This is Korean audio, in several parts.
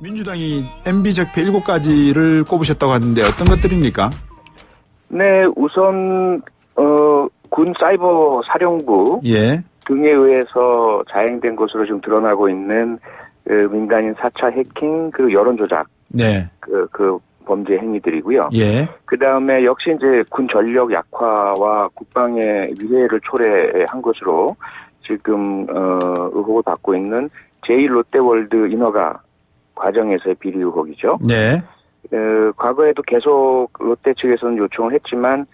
민주당이 MB 적폐 7가지를 꼽으셨다고 하는데 어떤 것들입니까? 네, 우선 군 사이버 사령부 예. 등에 의해서 자행된 것으로 지금 드러나고 있는 민간인 4차 해킹 그리고 여론 조작 네. 그 범죄 행위들이고요. 예. 그 다음에 역시 이제 군 전력 약화와 국방의 위해를 초래한 것으로 지금 의혹을 받고 있는 제1롯데월드 인허가 과정에서의 비리 의혹이죠. 네. 과거에도 계속 롯데 측에서는 요청을 했지만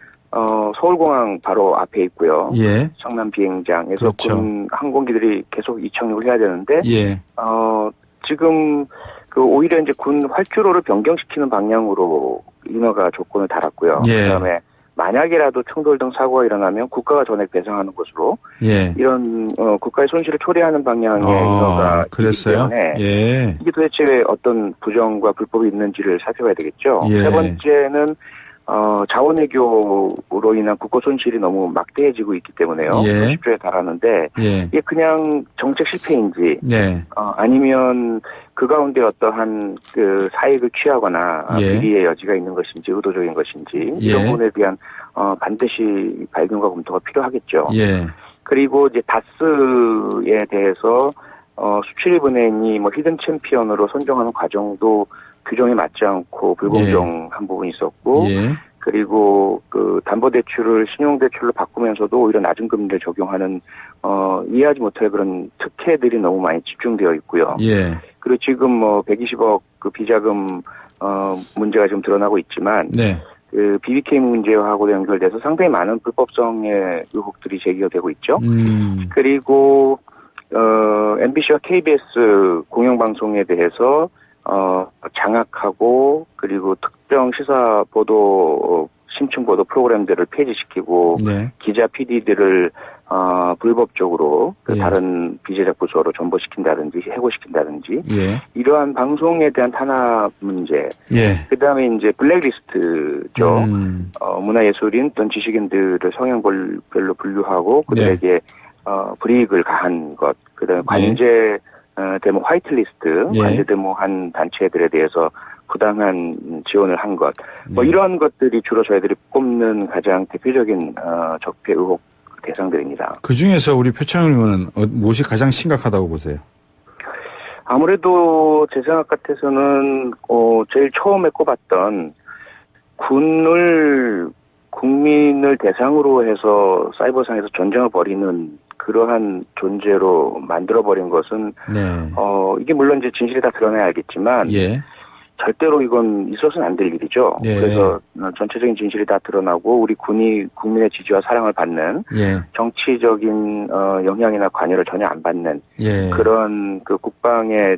서울공항 바로 앞에 있고요. 예. 성남 비행장에서 그렇죠. 군 항공기들이 계속 이착륙을 해야 되는데 예. 지금 오히려 이제 군 활주로를 변경시키는 방향으로 인허가 조건을 달았고요. 예. 그다음에 만약이라도 충돌 등 사고가 일어나면 국가가 전액 배상하는 것으로 예. 이런 국가의 손실을 초래하는 방향의 인허가 그랬어요? 때문에 예. 이게 도대체 어떤 부정과 불법이 있는지를 살펴봐야 되겠죠. 예. 세 번째는 자원외교로 인한 국고 손실이 너무 막대해지고 있기 때문에요. 예. 10조에 달하는데 예. 이게 그냥 정책 실패인지 네. 아니면 그 가운데 어떠한 그 사익을 취하거나 예. 비리의 여지가 있는 것인지 의도적인 것인지 예. 이런 부분에 대한 반드시 발견과 검토가 필요하겠죠. 예. 그리고 이제 다스에 대해서 수출입은행이 뭐 히든 챔피언으로 선정하는 과정도 규정에 맞지 않고 불공정한 부분이 있었고 예. 그리고 그 담보대출을 신용대출로 바꾸면서도 오히려 낮은 금리를 적용하는 이해하지 못할 그런 특혜들이 너무 많이 집중되어 있고요. 예. 그리고 지금 뭐 120억 그 비자금 문제가 지금 드러나고 있지만 네. 그 BBK 문제하고 연결돼서 상당히 많은 불법성의 의혹들이 제기가 되고 있죠. 그리고 MBC와 KBS 공영방송에 대해서 장악하고 그리고 특정 시사 보도 심층 보도 프로그램들을 폐지시키고 네. 기자 PD들을 불법적으로 그 예. 다른 비제작 부서로 전보시킨다든지 해고시킨다든지 예. 이러한 방송에 대한 탄압 문제. 예. 그다음에 이제 블랙리스트죠. 문화예술인 또는 지식인들을 성향별로 분류하고 그들에게 불이익을 가한 것. 그다음에 관제 데모 화이트리스트, 예. 관제 데모한 단체들에 대해서 부당한 지원을 한 것. 뭐 네. 이런 것들이 주로 저희들이 꼽는 가장 대표적인 적폐 의혹 대상들입니다. 그중에서 우리 표창원 의원은 무엇이 가장 심각하다고 보세요? 아무래도 제 생각 같아서는 제일 처음에 꼽았던 국민을 대상으로 해서 사이버상에서 전쟁을 벌이는 그러한 존재로 만들어버린 것은 네. 이게 물론 이제 진실이 다 드러나야 알겠지만 예. 절대로 이건 있어서는 안 될 일이죠. 예. 그래서 전체적인 진실이 다 드러나고 우리 군이 국민의 지지와 사랑을 받는 예. 정치적인 영향이나 관여를 전혀 안 받는 예. 그런 그 국방의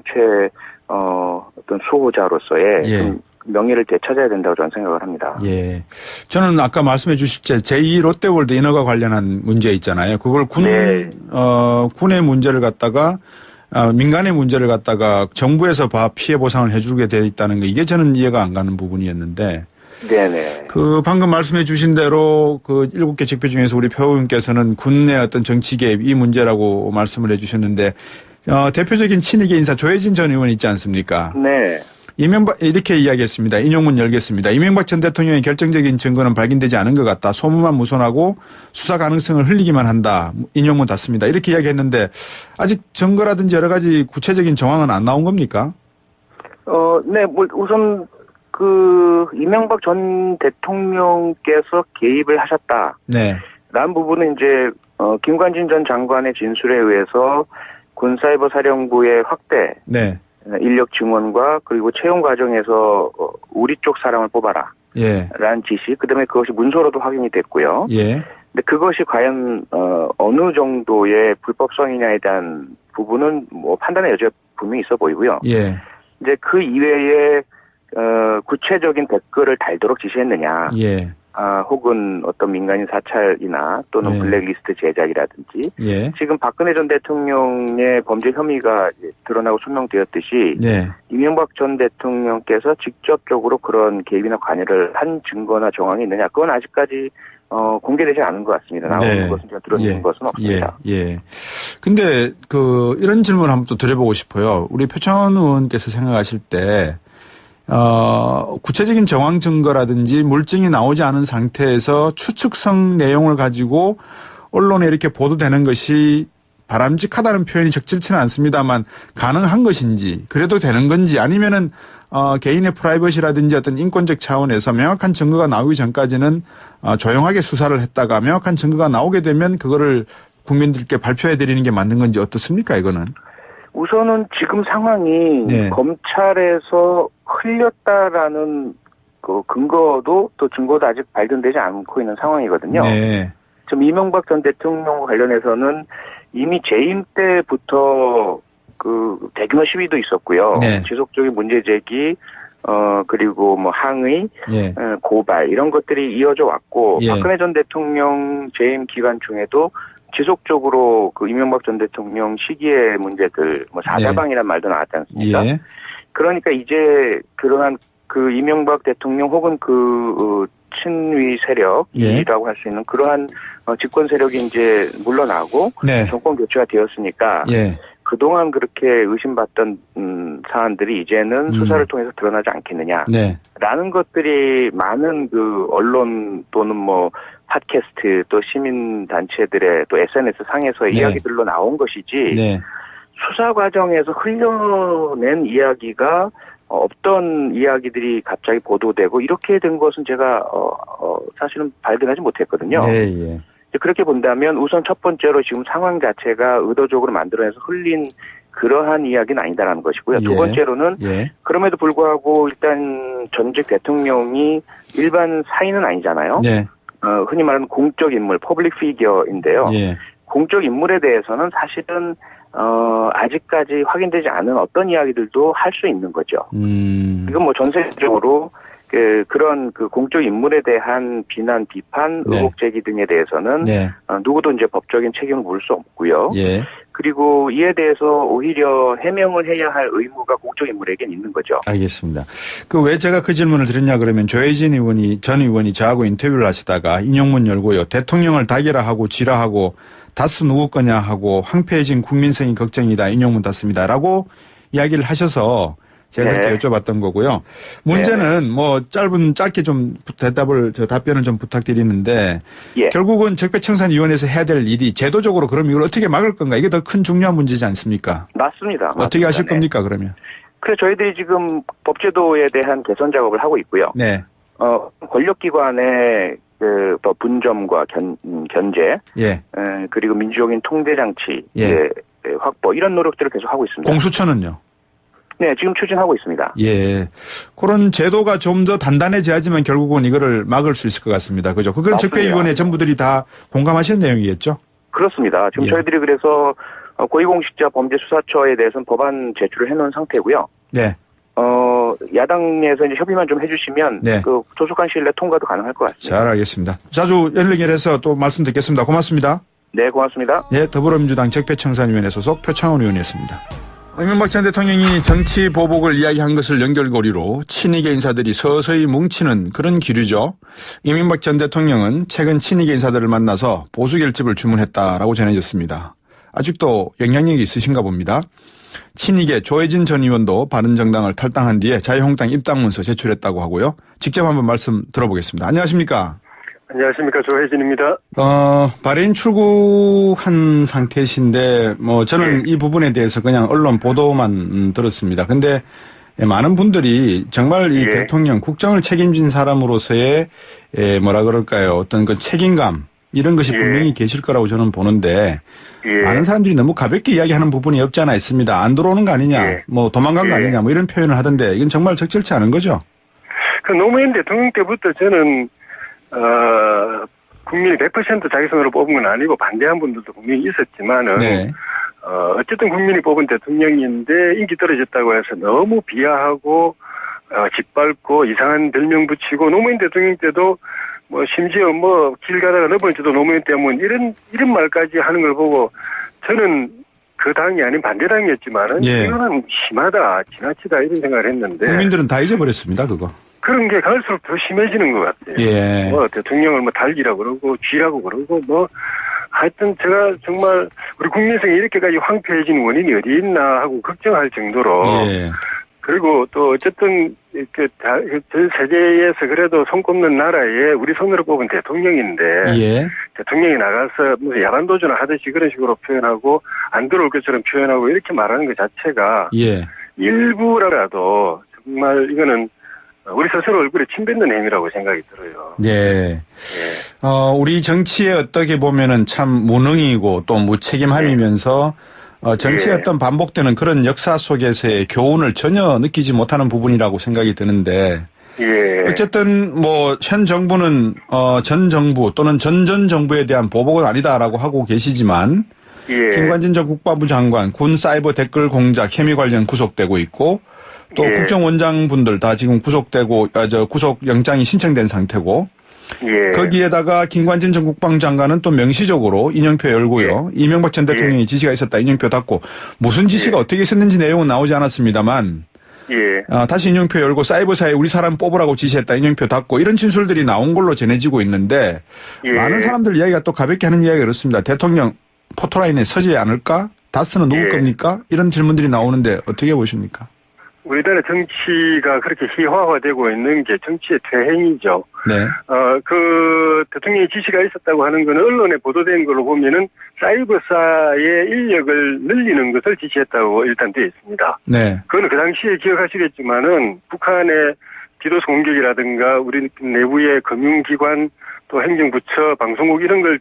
어떤 수호자로서의 예. 좀 명예를 되찾아야 된다고 저는 생각을 합니다. 예. 저는 아까 말씀해 주실 때 제2롯데월드 인허가 관련한 문제 있잖아요. 그걸 네. 군의 문제를 갖다가 민간의 문제를 갖다가 정부에서 피해 보상을 해주게 돼 있다는 게 이게 저는 이해가 안 가는 부분이었는데. 네네. 그 방금 말씀해 주신 대로 그 7개 적폐 중에서 우리 표 의원께서는 군의 어떤 정치 개입 이 문제라고 말씀을 해 주셨는데 대표적인 친이계 인사 조혜진 전 의원 있지 않습니까? 네. 이렇게 이야기했습니다. 인용문 열겠습니다. 이명박 전 대통령의 결정적인 증거는 발견되지 않은 것 같다. 소문만 무손하고 수사 가능성을 흘리기만 한다. 인용문 닫습니다. 이렇게 이야기했는데 아직 증거라든지 여러 가지 구체적인 정황은 안 나온 겁니까? 네, 우선 이명박 전 대통령께서 개입을 하셨다. 네. 라는 부분은 이제 김관진 전 장관의 진술에 의해서 군사이버 사령부의 확대. 네. 인력 증원과 그리고 채용 과정에서 우리 쪽 사람을 뽑아라. 예. 라는 지시. 그다음에 그것이 문서로도 확인이 됐고요. 예. 근데 그것이 과연 어느 정도의 불법성이냐에 대한 부분은 뭐 판단의 여지가 분명히 있어 보이고요. 예. 이제 그 이외에 구체적인 댓글을 달도록 지시했느냐. 예. 혹은 어떤 민간인 사찰이나 또는 네. 블랙리스트 제작이라든지 예. 지금 박근혜 전 대통령의 범죄 혐의가 드러나고 소명되었듯이 네. 이명박 전 대통령께서 직접적으로 그런 개입이나 관여를 한 증거나 정황이 있느냐, 그건 아직까지 공개되지 않은 것 같습니다. 나오는 것은 제가 들었는 것은 없습니다. 예. 근데 이런 질문을 한번 또 드려보고 싶어요. 우리 표창원 의원께서 생각하실 때 구체적인 정황 증거라든지 물증이 나오지 않은 상태에서 추측성 내용을 가지고 언론에 이렇게 보도되는 것이 바람직하다는 표현이 적절치는 않습니다만 가능한 것인지, 그래도 되는 건지, 아니면은 개인의 프라이버시라든지 어떤 인권적 차원에서 명확한 증거가 나오기 전까지는 조용하게 수사를 했다가 명확한 증거가 나오게 되면 그거를 국민들께 발표해 드리는 게 맞는 건지 어떻습니까, 이거는? 우선은 지금 상황이 네. 검찰에서 흘렸다라는 그 근거도 또 증거도 아직 발견되지 않고 있는 상황이거든요. 네. 지금 이명박 전 대통령 관련해서는 이미 재임 때부터 그 대규모 시위도 있었고요. 네. 지속적인 문제 제기, 그리고 뭐 항의, 예. 고발 이런 것들이 이어져 왔고, 예. 박근혜 전 대통령 재임 기간 중에도 지속적으로 그 이명박 전 대통령 시기의 문제들, 뭐 사자방이란 말도 나왔지 않습니까? 예. 그러니까 이제 그러한 그 이명박 대통령 혹은 그 친위 세력이라고 할 수 있는 그러한 집권 세력이 이제 물러나고 네. 정권 교체가 되었으니까 예. 그동안 그렇게 의심받던 사안들이 이제는 수사를 통해서 드러나지 않겠느냐. 네. 라는 것들이 많은 그 언론 또는 뭐 팟캐스트 또 시민단체들의 또 SNS 상에서의 네. 이야기들로 나온 것이지 네. 수사 과정에서 흘려낸 이야기가 없던 이야기들이 갑자기 보도되고 이렇게 된 것은 제가 사실은 발견하지 못했거든요. 예. 그렇게 본다면 우선 첫 번째로 지금 상황 자체가 의도적으로 만들어내서 흘린 그러한 이야기는 아니다라는 것이고요. 두 예. 번째로는 예. 그럼에도 불구하고 일단 전직 대통령이 일반 사인은 아니잖아요. 네. 흔히 말하는 공적 인물, 퍼블릭 피겨인데요. 예. 공적 인물에 대해서는 사실은 아직까지 확인되지 않은 어떤 이야기들도 할 수 있는 거죠. 이건 뭐 전 세계적으로 그런 그 공적 인물에 대한 비난, 비판, 네. 의혹 제기 등에 대해서는 네. 누구도 이제 법적인 책임을 물 수 없고요. 예. 그리고 이에 대해서 오히려 해명을 해야 할 의무가 공적 인물에겐 있는 거죠. 알겠습니다. 왜 제가 그 질문을 드렸냐 그러면 조혜진 전 의원이 저하고 인터뷰를 하시다가 인용문 열고요. 대통령을 닭이라하고 쥐라하고 다스 누구 거냐 하고 황폐해진 국민성이 걱정이다. 인용문 닫습니다라고 이야기를 하셔서 제가 네. 그렇게 여쭤봤던 거고요. 문제는 뭐 짧게 좀 답변을 좀 부탁드리는데 예. 결국은 적폐청산위원회에서 해야 될 일이 제도적으로 그럼 이걸 어떻게 막을 건가? 이게 더 큰 중요한 문제지 않습니까? 맞습니다. 어떻게 하실 네. 겁니까 그러면? 그래서 저희들이 지금 법제도에 대한 개선 작업을 하고 있고요. 네. 권력기관의 뭐 분점과 견제, 예. 그리고 민주적인 통제 장치 예. 확보 이런 노력들을 계속 하고 있습니다. 공수처는요? 네, 지금 추진하고 있습니다. 예. 그런 제도가 좀 더 단단해져야지만 결국은 이거를 막을 수 있을 것 같습니다. 그죠? 그건 맞습니다. 적폐위원회 전부들이 다 공감하시는 내용이겠죠? 그렇습니다. 지금 예. 저희들이 그래서 고위공직자 범죄수사처에 대해서는 법안 제출을 해놓은 상태고요. 네. 야당에서 이제 협의만 좀 해주시면 네. 그 조속한 시일 내에 통과도 가능할 것 같습니다. 잘 알겠습니다. 자주 연락해서 또 말씀 듣겠습니다. 고맙습니다. 네, 고맙습니다. 예, 더불어민주당 적폐청산위원회 소속 표창원 의원이었습니다. 이명박 전 대통령이 정치 보복을 이야기한 것을 연결고리로 친이계 인사들이 서서히 뭉치는 그런 기류죠. 이명박 전 대통령은 최근 친이계 인사들을 만나서 보수 결집을 주문했다라고 전해졌습니다. 아직도 영향력이 있으신가 봅니다. 친이계 조혜진 전 의원도 바른정당을 탈당한 뒤에 자유한국당 입당문서 제출했다고 하고요. 직접 한번 말씀 들어보겠습니다. 안녕하십니까? 안녕하십니까. 조혜진입니다. 발해인 출국한 상태신데, 저는 이 부분에 대해서 그냥 언론 보도만 들었습니다. 근데 많은 분들이 정말 이 대통령, 국정을 책임진 사람으로서의, 어떤 그 책임감, 이런 것이 분명히 계실 거라고 저는 보는데, 많은 사람들이 너무 가볍게 이야기하는 부분이 없지 않아 있습니다. 안 들어오는 거 아니냐, 도망간 거 아니냐, 이런 표현을 하던데, 이건 정말 적절치 않은 거죠? 그 노무현 대통령 때부터 저는, 국민이 100% 자기 손으로 뽑은 건 아니고 반대한 분들도 분명히 있었지만은, 네. 어쨌든 국민이 뽑은 대통령인데 인기 떨어졌다고 해서 너무 비하하고, 짓밟고 이상한 별명 붙이고 노무현 대통령 때도 뭐 심지어 뭐 길 가다가 너번지도 노무현 때문 이런 말까지 하는 걸 보고 저는 그 당이 아닌 반대당이었지만은 예. 이거는 심하다, 지나치다 이런 생각을 했는데 국민들은 다 잊어버렸습니다, 그거. 그런 게 갈수록 더 심해지는 것 같아요. 예. 뭐 대통령을 뭐 달기라고 그러고 쥐라고 그러고 뭐 하여튼 제가 정말 우리 국민성이 이렇게까지 황폐해진 원인이 어디 있나 하고 걱정할 정도로 예. 그리고 또 어쨌든 이렇게 전 세계에서 그래도 손꼽는 나라에 우리 손으로 뽑은 대통령인데 예. 대통령이 나가서 무슨 야반 도전을 하듯이 그런 식으로 표현하고 안 들어올 것처럼 표현하고 이렇게 말하는 것 자체가 예. 일부라도 정말 이거는 우리 스스로 얼굴에 침 뱉는 행위라고 생각이 들어요. 예. 예. 우리 정치에 어떻게 보면은 참 무능이고 또 무책임함이면서 정치의 예. 어떤 반복되는 그런 역사 속에서의 교훈을 전혀 느끼지 못하는 부분이라고 생각이 드는데 예. 어쨌든 뭐 현 정부는 전 정부 또는 전 정부에 대한 보복은 아니다라고 하고 계시지만 예. 김관진 전 국방부 장관 군 사이버 댓글 공작 혐의 관련 구속되고 있고 또 예. 국정원장분들 다 지금 구속되고 구속 영장이 신청된 상태고 예. 거기에다가 김관진 전 국방장관은 또 명시적으로 인용표 열고요. 이명박 전 대통령이 지시가 있었다 인용표 닫고 무슨 지시가 어떻게 있었는지 내용은 나오지 않았습니다만 예. 다시 인용표 열고 사이버사에 우리 사람 뽑으라고 지시했다 인용표 닫고 이런 진술들이 나온 걸로 전해지고 있는데 예. 많은 사람들 이야기가 또 가볍게 하는 이야기가 그렇습니다. 대통령 포토라인에 서지 않을까? 다스는 누구 예. 겁니까? 이런 질문들이 나오는데 어떻게 보십니까? 우리나라 정치가 그렇게 희화화되고 있는 게 정치의 퇴행이죠. 네. 그 대통령의 지시가 있었다고 하는 거는 언론에 보도된 걸로 보면은 사이버사의 인력을 늘리는 것을 지시했다고 일단 되어 있습니다. 네. 그거는 그 당시에 기억하시겠지만은 북한의 디도스 공격이라든가 우리 내부의 금융기관 또 행정부처 방송국 이런 걸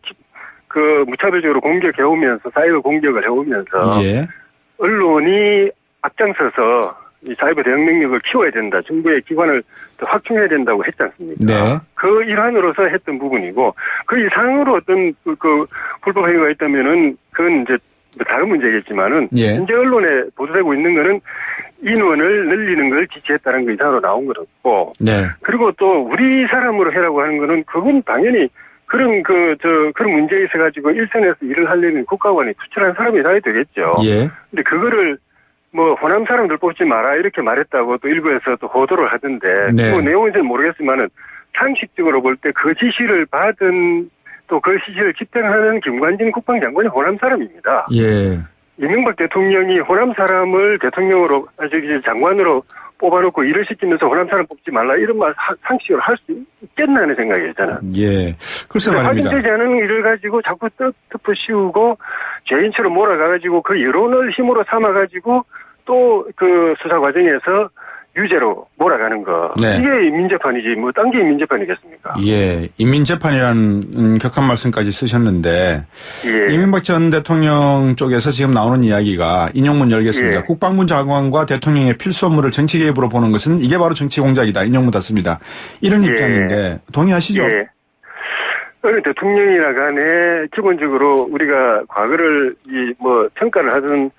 무차별적으로 공격해 오면서 사이버 공격을 해오면서 예. 언론이 앞장서서 이 사이버 대응 능력을 키워야 된다. 정부의 기관을 더 확충해야 된다고 했지 않습니까? 네. 그 일환으로서 했던 부분이고 그 이상으로 어떤 그 불법 행위가 있다면은 그건 이제 다른 문제겠지만은 예. 현재 언론에 보도되고 있는 거는 인원을 늘리는 걸 지시했다는 거 이상으로 나온 건 없고 네. 그리고 또 우리 사람으로 해라고 하는 거는 그건 당연히 그런 그런 문제에 있어 가지고 일선에서 일을 하려면 국가관이 투철한 사람이 나야 되겠죠. 예. 근데 그거를 뭐 호남 사람들 뽑지 마라 이렇게 말했다고 또 일부에서 또 보도를 하던데 네. 그 내용은 잘 모르겠지만은 상식적으로 볼 때 그 지시를 받은 또 그 지시를 집행하는 김관진 국방장관이 호남 사람입니다. 예. 이명박 대통령이 호남 사람을 대통령으로 장관으로 뽑아놓고 일을 시키면서 호남 사람 뽑지 말라 이런 말 상식으로 할 수 있겠나 하는 생각이에요 저는. 예. 글쎄 말입니다. 확인되지 않은 일을 가지고 자꾸 덮어 씌우고 죄인처럼 몰아가가지고 그 여론을 힘으로 삼아가지고 또 그 수사 과정에서 유죄로 몰아가는 거. 네. 이게 민재판이지 뭐 딴 게 민재판이겠습니까? 예. 인민재판이라는 격한 말씀까지 쓰셨는데 예. 이명박 전 대통령 쪽에서 지금 나오는 이야기가 인용문 열겠습니다. 예. 국방부 장관과 대통령의 필수 업무를 정치 개입으로 보는 것은 이게 바로 정치 공작이다. 인용문 닫습니다. 이런 예. 입장인데 동의하시죠? 예. 어느 대통령이나 간에 기본적으로 우리가 과거를 평가를 하든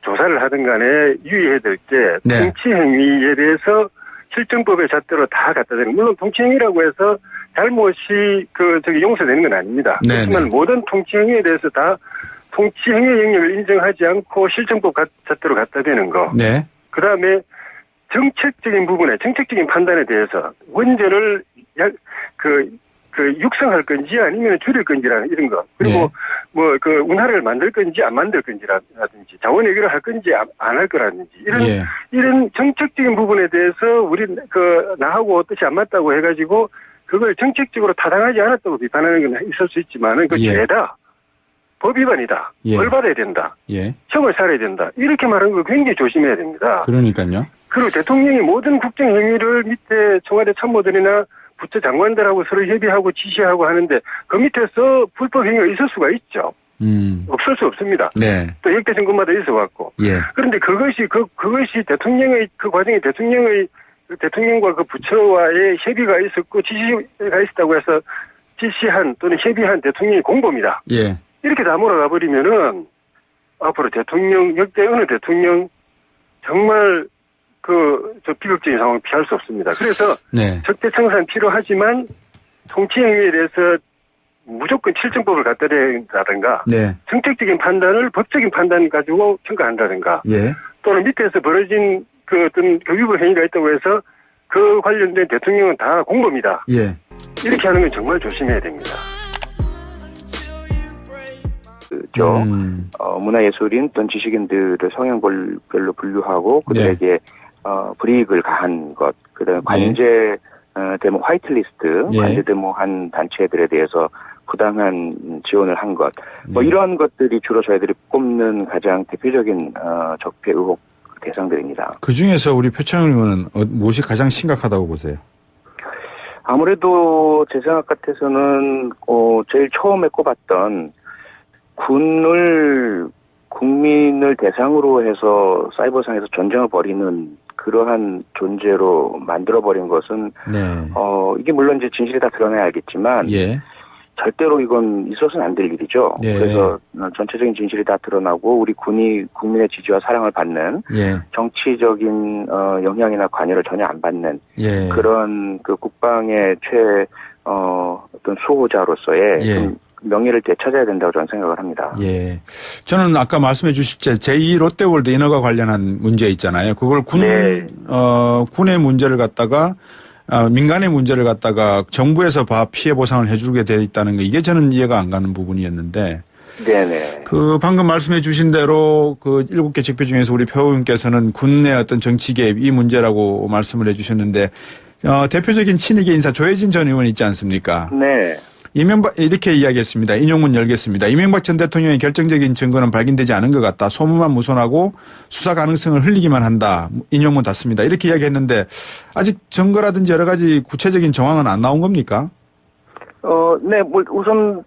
조사를 하든 간에 유의해야 될 게 네. 정치 행위에 대해서 실정법의 잣대로 다 갖다 대는 물론 통치 행위라고 해서 잘못이 용서되는 건 아닙니다. 네, 그렇지만 네. 모든 통치 행위에 대해서 다 통치 행위의 영역을 인정하지 않고 실정법 잣대로 갖다 대는 거. 네. 그다음에 정책적인 부분에 정책적인 판단에 대해서 원전을 육성할 건지 아니면 줄일 건지라는 이런 거. 그리고 운하를 만들 건지 안 만들 건지라든지 자원 외교를 할 건지 안 할 거라든지 이런 정책적인 부분에 대해서 우리 나하고 뜻이 안 맞다고 해가지고 그걸 정책적으로 타당하지 않았다고 비판하는 건 있을 수 있지만은 그 죄다. 법 위반이다. 벌 받아야 된다. 처벌 살아야 된다. 이렇게 말하는 걸 굉장히 조심해야 됩니다. 그러니까요. 그리고 대통령이 모든 국정 행위를 밑에 청와대 참모들이나 부처 장관들하고 서로 협의하고 지시하고 하는데 그 밑에서 불법 행위가 있을 수가 있죠. 없을 수 없습니다. 네. 또 역대 정권마다 있어왔고. 예. 그런데 그것이 대통령의 그 과정에 대통령과 그 부처와의 협의가 있었고 지시가 있었다고 해서 지시한 또는 협의한 대통령이 공범이다. 예. 이렇게 다 몰아가 버리면은 앞으로 역대 어느 대통령 정말 비극적인 상황을 피할 수 없습니다. 그래서 네. 적대청산 필요하지만 통치 행위에 대해서 무조건 실정법을 갖다 대라든가 네. 정책적인 판단을 법적인 판단 가지고 평가한다든가 예. 또는 밑에서 벌어진 그 어떤 교육부 행위가 있다고 해서 그 관련된 대통령은 다 공범이다. 예. 이렇게 하는 건 정말 조심해야 됩니다. 문화예술인 또는 지식인들을 성향별로 분류하고 그들에게 불이익을 가한 것, 그다음에 관제 데모 화이트리스트, 관제 데모한 단체들에 대해서 부당한 지원을 한 것, 뭐 이러한 것들이 주로 저희들이 꼽는 가장 대표적인 적폐 의혹 대상들입니다. 그 중에서 우리 표창 의원은 무엇이 가장 심각하다고 보세요? 아무래도 제 생각 같아서는 제일 처음에 꼽았던 군을 국민을 대상으로 해서 사이버상에서 전쟁을 벌이는 그러한 존재로 만들어버린 것은 이게 물론 이제 진실이 다 드러나야 알겠지만 절대로 이건 있어서는 안 될 일이죠. 그래서 전체적인 진실이 다 드러나고 우리 군이 국민의 지지와 사랑을 받는 정치적인 영향이나 관여를 전혀 안 받는 그런 그 국방의 어떤 수호자로서의 좀 명예를 되찾아야 된다고 저는 생각을 합니다. 예. 저는 아까 말씀해 주실 때 제2 롯데월드 인허가 관련한 문제 있잖아요. 그걸 군의 문제를 갖다가 민간의 문제를 갖다가 정부에서 피해 보상을 해주게 돼 있다는 거, 이게 저는 이해가 안 가는 부분이었는데. 네네. 그 방금 말씀해 주신 대로 그 7개 직표 중에서 우리 표 의원께서는 군의 어떤 정치 개입 이 문제라고 말씀을 해 주셨는데, 대표적인 친이계 인사 조혜진 전 의원 있지 않습니까? 네. 이명박, 이렇게 이야기했습니다. 인용문 열겠습니다. 이명박 전 대통령의 결정적인 증거는 발견되지 않은 것 같다. 소문만 무손하고 수사 가능성을 흘리기만 한다. 인용문 닫습니다. 이렇게 이야기했는데 아직 증거라든지 여러 가지 구체적인 정황은 안 나온 겁니까? 네, 우선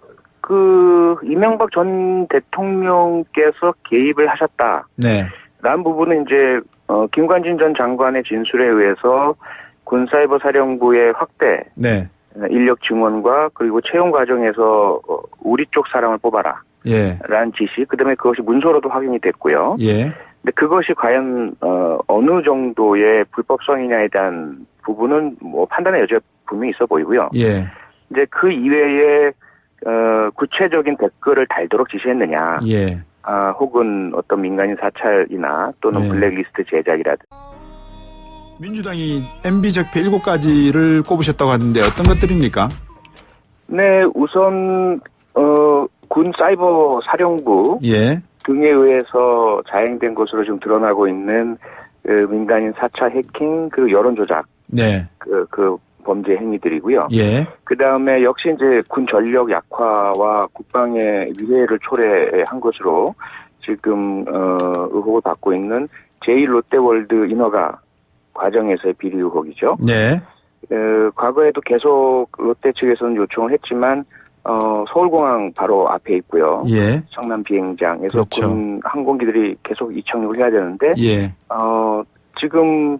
이명박 전 대통령께서 개입을 하셨다. 네. 라는 부분은 이제 김관진 전 장관의 진술에 의해서 군사이버사령부의 확대. 네. 인력 증원과 그리고 채용 과정에서 우리 쪽 사람을 뽑아라. 라는 지시, 그 다음에 그것이 문서로도 확인이 됐고요. 근데 그것이 과연, 어느 정도의 불법성이냐에 대한 부분은 뭐 판단의 여지가 분명히 있어 보이고요. 이제 그 이외에, 구체적인 댓글을 달도록 지시했느냐. 혹은 어떤 민간인 사찰이나 또는 블랙리스트 제작이라든지. 민주당이 MB 적폐 7가지를 꼽으셨다고 하는데 어떤 것들입니까? 네, 우선 군 사이버 사령부 등에 의해서 자행된 것으로 지금 드러나고 있는 민간인 사찰 해킹 그리고 여론 조작 그 범죄 행위들이고요. 그 다음에 역시 이제 군 전력 약화와 국방의 위해를 초래한 것으로 지금 의혹을 받고 있는 제1 롯데월드 인허가 과정에서의 비리 의혹이죠. 과거에도 계속 롯데 측에서는 요청을 했지만 서울공항 바로 앞에 있고요. 성남 비행장에서 군 항공기들이 계속 이착륙을 해야 되는데 지금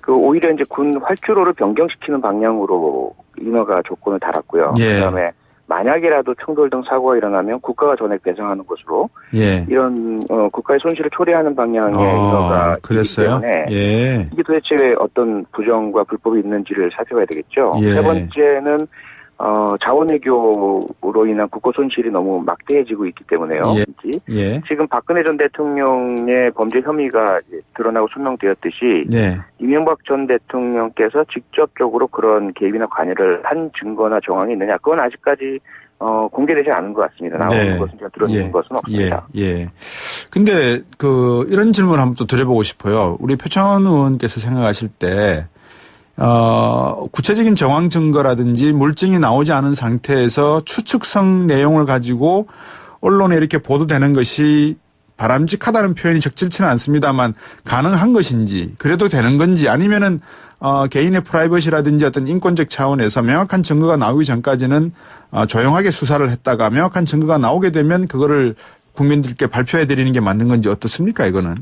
오히려 이제 군 활주로를 변경시키는 방향으로 인허가 조건을 달았고요. 그다음에 만약이라도 충돌 등 사고가 일어나면 국가가 전액 배상하는 것으로 이런 국가의 손실을 초래하는 방향의 인허가 있기 때문에 이게 도대체 어떤 부정과 불법이 있는지를 살펴봐야 되겠죠. 세 번째는 자원외교로 인한 국고 손실이 너무 막대해지고 있기 때문에요. 지금 박근혜 전 대통령의 범죄 혐의가 드러나고 소명되었듯이 이명박 전 대통령께서 직접적으로 그런 개입이나 관여를 한 증거나 정황이 있느냐, 그건 아직까지 공개되지 않은 것 같습니다. 나오는 것은 제가 들어있는 것은 없습니다. 근데 이런 질문 한번 또 드려보고 싶어요. 우리 표창원 의원께서 생각하실 때 구체적인 정황 증거라든지 물증이 나오지 않은 상태에서 추측성 내용을 가지고 언론에 이렇게 보도되는 것이 바람직하다는 표현이 적절치는 않습니다만 가능한 것인지, 그래도 되는 건지, 아니면은 개인의 프라이버시라든지 어떤 인권적 차원에서 명확한 증거가 나오기 전까지는 조용하게 수사를 했다가 명확한 증거가 나오게 되면 그거를 국민들께 발표해 드리는 게 맞는 건지 어떻습니까, 이거는?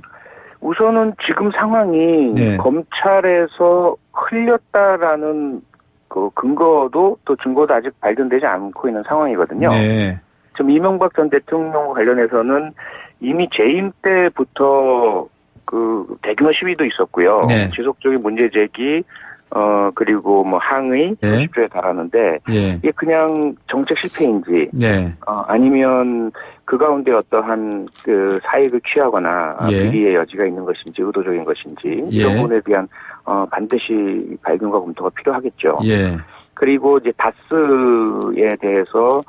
우선은 지금 상황이 검찰에서 흘렸다라는 그 근거도 또 증거도 아직 발견되지 않고 있는 상황이거든요. 지금 이명박 전 대통령 관련해서는 이미 재임 때부터 그 대규모 시위도 있었고요. 지속적인 문제 제기, 그리고 뭐 항의 예. 수십 조에 달하는데 예. 이게 그냥 정책 실패인지 네. 아니면 그 가운데 어떠한 그 사익을 취하거나 예. 비리의 여지가 있는 것인지 의도적인 것인지 예. 이런 부분에 대한 반드시 발견과 검토가 필요하겠죠. 예. 그리고 이제 다스에 대해서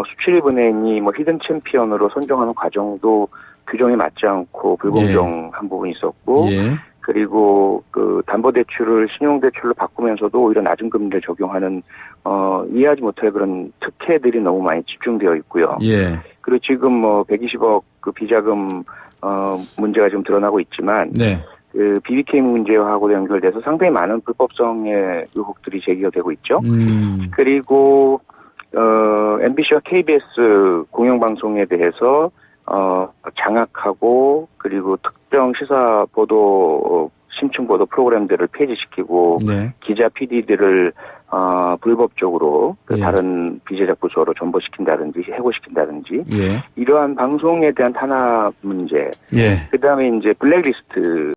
수출입은행이 뭐 히든 챔피언으로 선정하는 과정도 규정에 맞지 않고 불공정한 부분이 있었고 예. 그리고 그 담보대출을 신용대출로 바꾸면서도 오히려 낮은 금리를 적용하는 이해하지 못할 그런 특혜들이 너무 많이 집중되어 있고요. 예. 그리고 지금 뭐 120억 그 비자금 문제가 지금 드러나고 있지만 네. 그 BBK 문제하고 연결돼서 상당히 많은 불법성의 의혹들이 제기가 되고 있죠. 그리고 MBC와 KBS 공영방송에 대해서 장악하고 그리고 특정 시사 보도 심층 보도 프로그램들을 폐지시키고 네. 기자 PD들을 불법적으로 그 예. 다른 비제작 부서로 전보시킨다든지 해고시킨다든지 예. 이러한 방송에 대한 탄압 문제 예. 그다음에 이제 블랙리스트